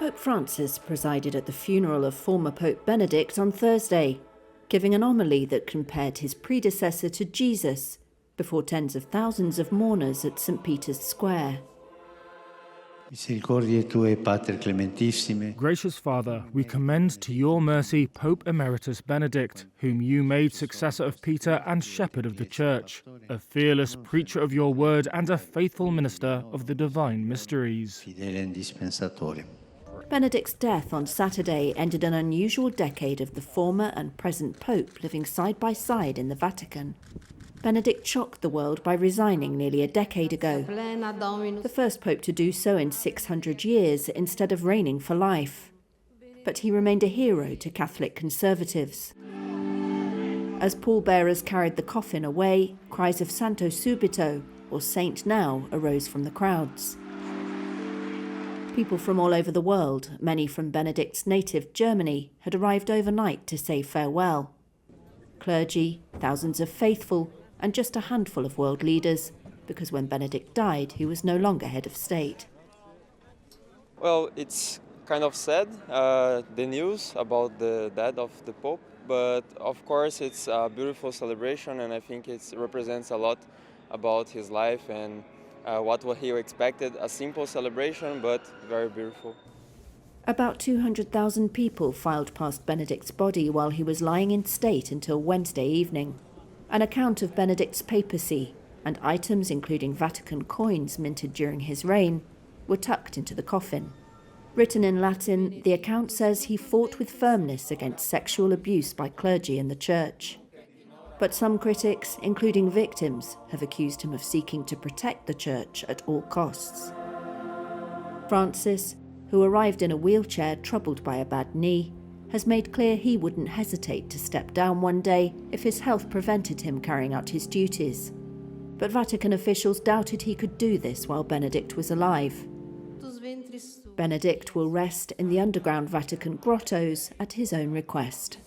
Pope Francis presided at the funeral of former Pope Benedict on Thursday, giving an homily that compared his predecessor to Jesus before tens of thousands of mourners at St. Peter's Square. Gracious Father, we commend to your mercy Pope Emeritus Benedict, whom you made successor of Peter and shepherd of the Church, a fearless preacher of your word and a faithful minister of the divine mysteries. Benedict's death on Saturday ended an unusual decade of the former and present Pope living side by side in the Vatican. Benedict shocked the world by resigning nearly a decade ago, the first Pope to do so in 600 years instead of reigning for life. But he remained a hero to Catholic conservatives. As pallbearers carried the coffin away, cries of Santo Subito, or Saint Now, arose from the crowds. People from all over the world, many from Benedict's native Germany, had arrived overnight to say farewell. Clergy, thousands of faithful, and just a handful of world leaders, because when Benedict died, he was no longer head of state. Well, it's kind of sad, the news about the death of the Pope, but of course it's a beautiful celebration, and I think it represents a lot about his life and what he expected, a simple celebration, but very beautiful. About 200,000 people filed past Benedict's body while he was lying in state until Wednesday evening. An account of Benedict's papacy and items including Vatican coins minted during his reign were tucked into the coffin. Written in Latin, the account says he fought with firmness against sexual abuse by clergy in the Church. But some critics, including victims, have accused him of seeking to protect the Church at all costs. Francis, who arrived in a wheelchair troubled by a bad knee, has made clear he wouldn't hesitate to step down one day if his health prevented him carrying out his duties. But Vatican officials doubted he could do this while Benedict was alive. Benedict will rest in the underground Vatican grottos at his own request.